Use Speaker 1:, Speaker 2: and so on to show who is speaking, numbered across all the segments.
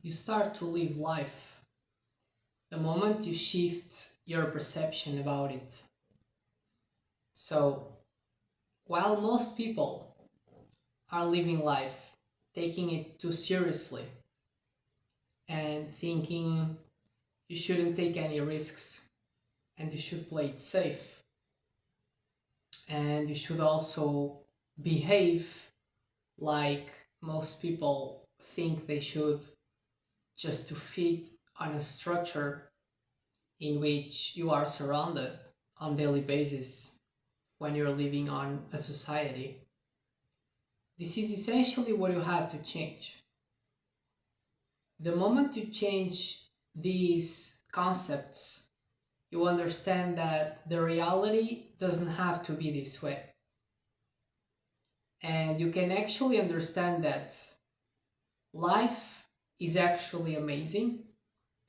Speaker 1: You start to live life the moment you shift your perception about it. So, while most people are living life taking it too seriously and thinking you shouldn't take any risks and you should play it safe and you should also behave like most people think they should just to fit on a structure in which you are surrounded on daily basis when you're living on a society. This is essentially what you have to change. The moment you change these concepts, you understand that the reality doesn't have to be this way. And you can actually understand that life is actually amazing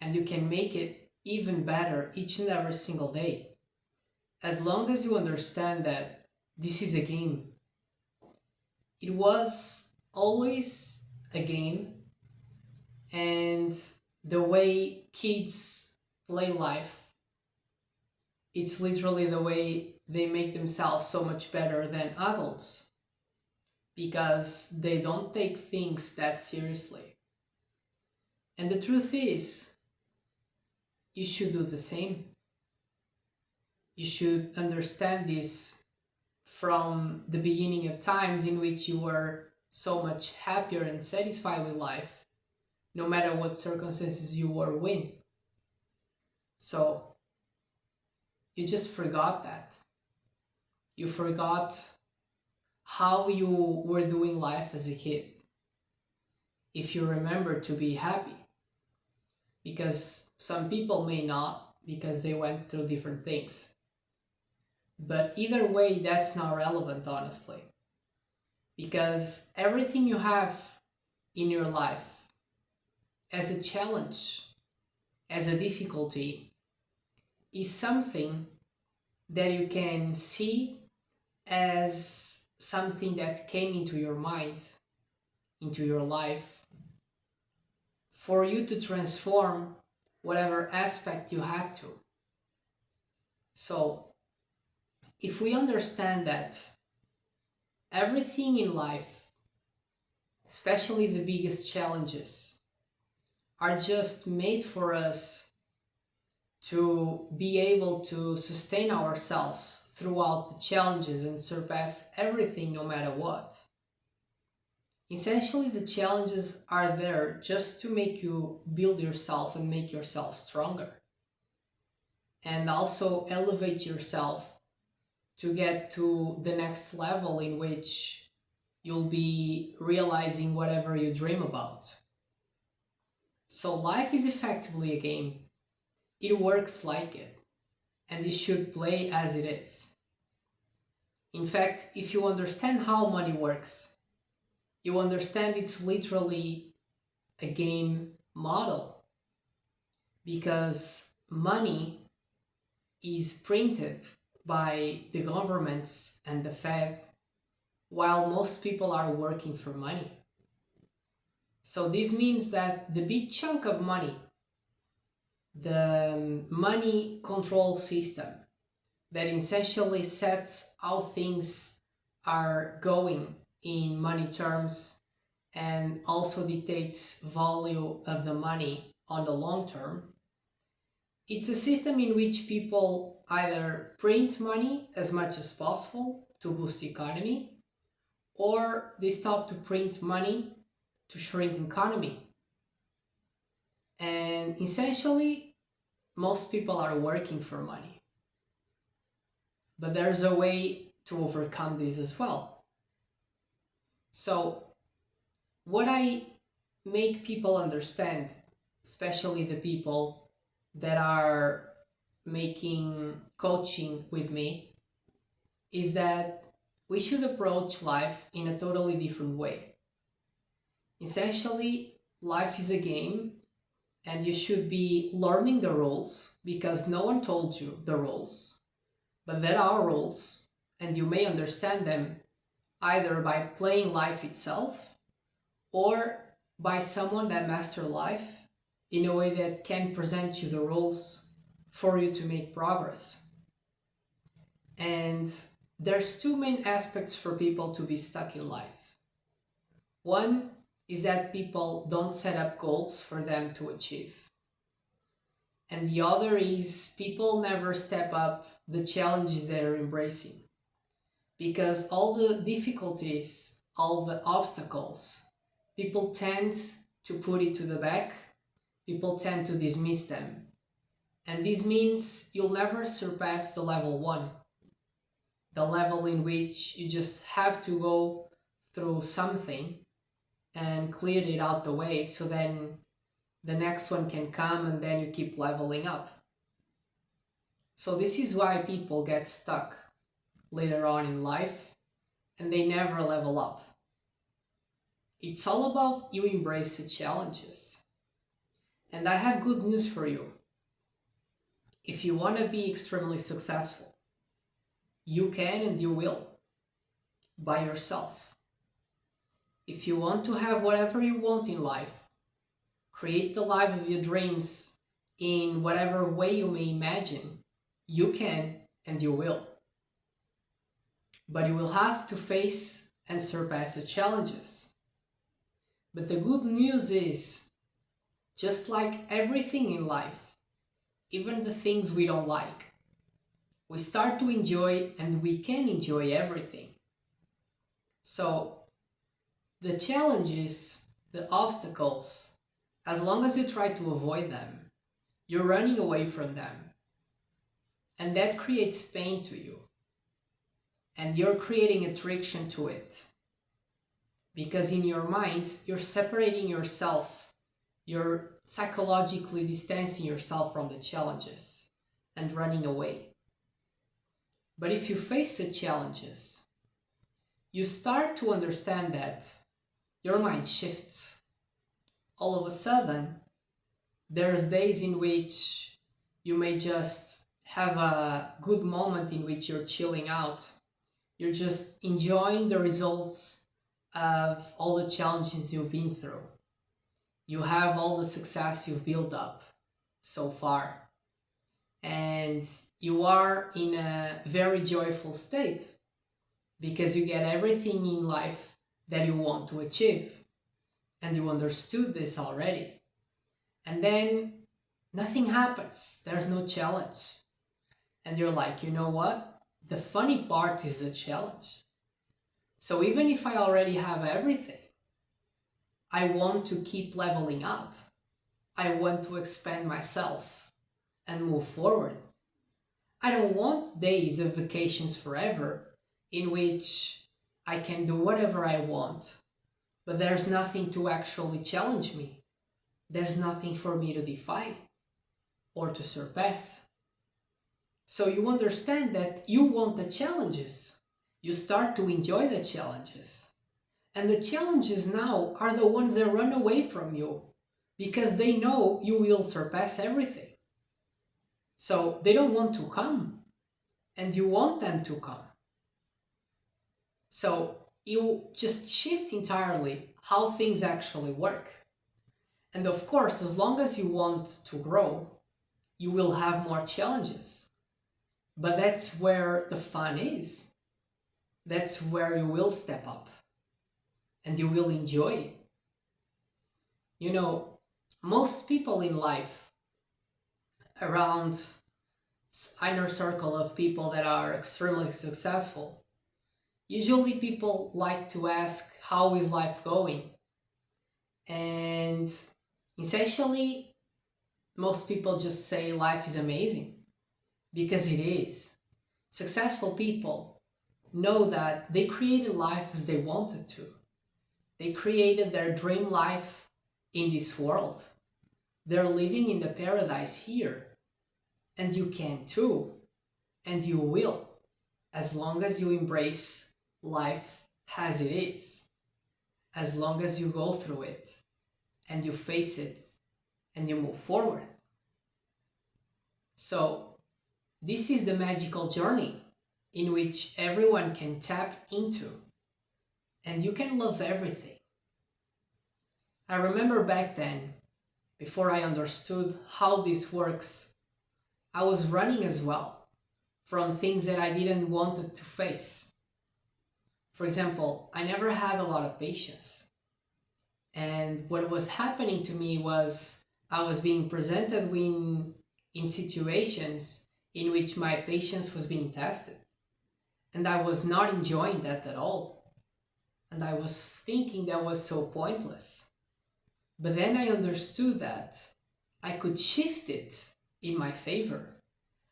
Speaker 1: and you can make it even better each and every single day. As long as you understand that this is a game, it was always a game, and the way kids play life, it's literally the way they make themselves so much better than adults because they don't take things that seriously. And the truth is, you should do the same. You should understand this from the beginning of times in which you were so much happier and satisfied with life, no matter what circumstances you were in. So you just forgot that. You forgot how you were doing life as a kid. If you remember to be happy, because some people may not, because they went through different things. But either way, that's not relevant, honestly, because everything you have in your life as a challenge, as a difficulty, is something that you can see as something that came into your mind, into your life, for you to transform whatever aspect you had to. So, if we understand that everything in life, especially the biggest challenges, are just made for us to be able to sustain ourselves throughout the challenges and surpass everything no matter what. Essentially, the challenges are there just to make you build yourself and make yourself stronger, and also elevate yourself to get to the next level in which you'll be realizing whatever you dream about. So, life is effectively a game. It works like it, and you should play as it is. In fact, if you understand how money works, you understand it's literally a game model because money is printed by the governments and the Fed while most people are working for money. So this means that the big chunk of money, the money control system that essentially sets how things are going in money terms and also dictates value of the money on the long term. It's a system in which people either print money as much as possible to boost the economy, or they stop to print money to shrink economy. And essentially, most people are working for money. But there's a way to overcome this as well. So, what I make people understand, especially the people that are making coaching with me, is that we should approach life in a totally different way. Essentially, life is a game and you should be learning the rules because no one told you the rules. But there are rules, and you may understand them either by playing life itself or by someone that master life in a way that can present you the rules for you to make progress. And there's two main aspects for people to be stuck in life. One is that people don't set up goals for them to achieve. And the other is people never step up the challenges they're embracing. Because all the difficulties, all the obstacles, people tend to put it to the back, people tend to dismiss them. And this means you'll never surpass the level one, the level in which you just have to go through something and clear it out the way, so then the next one can come and then you keep leveling up. So this is why people get stuck later on in life and they never level up. It's all about you embrace the challenges. And I have good news for you. If you want to be extremely successful, you can and you will, by yourself. If you want to have whatever you want in life, create the life of your dreams in whatever way you may imagine, you can and you will. But you will have to face and surpass the challenges. But the good news is, just like everything in life, even the things we don't like, we start to enjoy and we can enjoy everything. So the challenges, the obstacles, as long as you try to avoid them, you're running away from them. And that creates pain to you. And you're creating attraction to it. Because in your mind, you're separating yourself. You're psychologically distancing yourself from the challenges and running away. But if you face the challenges, you start to understand that your mind shifts. All of a sudden, there's days in which you may just have a good moment in which you're chilling out. You're just enjoying the results of all the challenges you've been through. You have all the success you've built up so far. And you are in a very joyful state because you get everything in life that you want to achieve. And you understood this already. And then nothing happens. There's no challenge. And you're like, you know what? The funny part is the challenge. So even if I already have everything, I want to keep leveling up. I want to expand myself and move forward. I don't want days of vacations forever in which I can do whatever I want, but there's nothing to actually challenge me. There's nothing for me to defy or to surpass. So you understand that you want the challenges. You start to enjoy the challenges. And the challenges now are the ones that run away from you because they know you will surpass everything. So they don't want to come and you want them to come. So you just shift entirely how things actually work. And of course, as long as you want to grow, you will have more challenges. But that's where the fun is. That's where you will step up and you will enjoy it. You know, most people in life, around inner circle of people that are extremely successful, usually people like to ask, how is life going? And essentially, most people just say life is amazing, because it is. Successful people know that they created life as they wanted to. They created their dream life in this world. They're living in the paradise here. And you can too. And you will, as long as you embrace life as it is. As long as you go through it and you face it and you move forward. So this is the magical journey in which everyone can tap into, and you can love everything. I remember back then, before I understood how this works, I was running as well from things that I didn't want to face. For example, I never had a lot of patience. And what was happening to me was I was being presented in situations in which my patience was being tested. And I was not enjoying that at all. And I was thinking that was so pointless. But then I understood that I could shift it in my favor.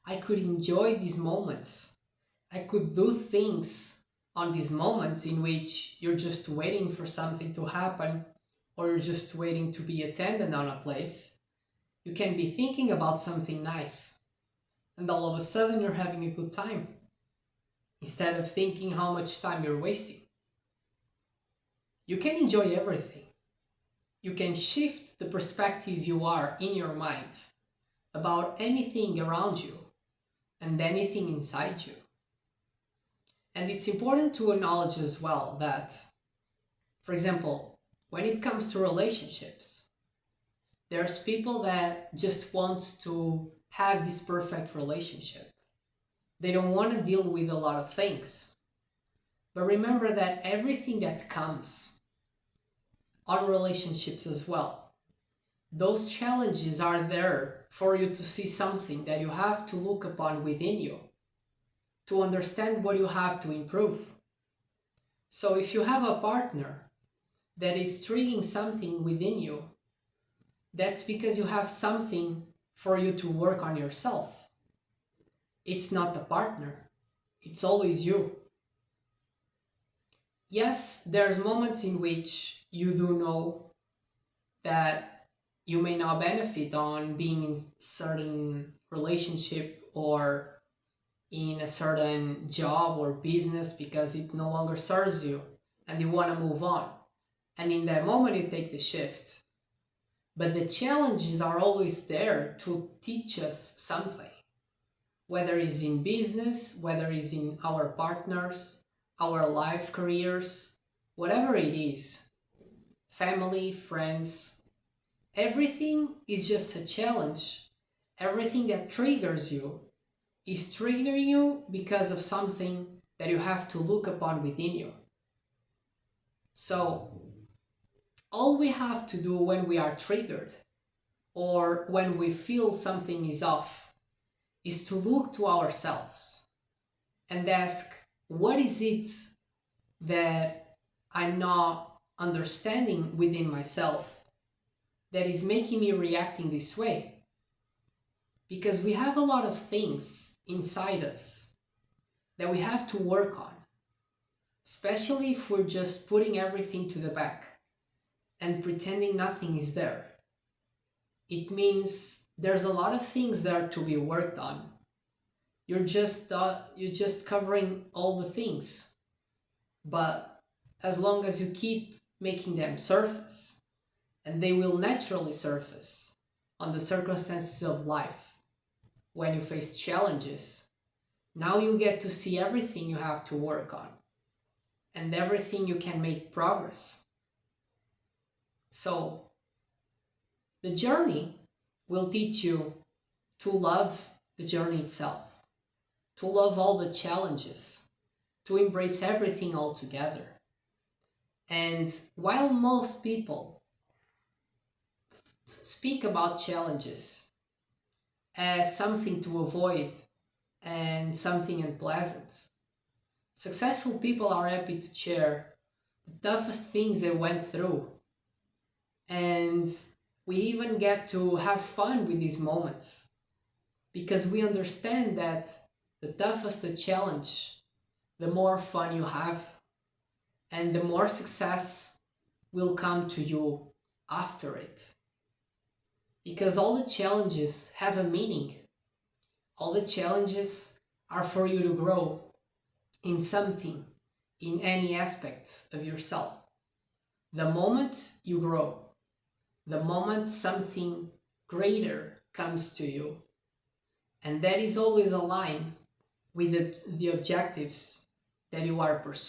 Speaker 1: I could enjoy these moments. I could do things on these moments in which you're just waiting for something to happen or you're just waiting to be attended on a place. You can be thinking about something nice and all of a sudden you're having a good time instead of thinking how much time you're wasting. You can enjoy everything. You can shift the perspective you are in your mind about anything around you and anything inside you. And it's important to acknowledge as well that, for example, when it comes to relationships, there's people that just want to have this perfect relationship. They don't want to deal with a lot of things. But remember that everything that comes on relationships as well, those challenges are there for you to see something that you have to look upon within you, to understand what you have to improve. So if you have a partner that is triggering something within you, that's because you have something for you to work on yourself. It's not the partner, it's always you. Yes, there's moments in which you do know that you may not benefit on being in certain relationship or in a certain job or business because it no longer serves you and you want to move on. And in that moment, you take the shift. But the challenges are always there to teach us something, whether it's in business, whether it's in our partners, our life careers, whatever it is, family, friends, everything is just a challenge. Everything that triggers you is triggering you because of something that you have to look upon within you. So, all we have to do when we are triggered or when we feel something is off is to look to ourselves and ask, what is it that I'm not understanding within myself that is making me reacting this way? Because we have a lot of things inside us that we have to work on, especially if we're just putting everything to the back and pretending nothing is there. It means there's a lot of things there to be worked on. You're just covering all the things, but as long as you keep making them surface, and they will naturally surface on the circumstances of life when you face challenges, now you get to see everything you have to work on and everything you can make progress. So, the journey will teach you to love the journey itself, to love all the challenges, to embrace everything altogether. And while most people speak about challenges as something to avoid and something unpleasant, successful people are happy to share the toughest things they went through. And we even get to have fun with these moments because we understand that the toughest the challenge, the more fun you have and the more success will come to you after it. Because all the challenges have a meaning. All the challenges are for you to grow in something, in any aspect of yourself. The moment you grow, the moment something greater comes to you, and that is always aligned with the objectives that you are pursuing.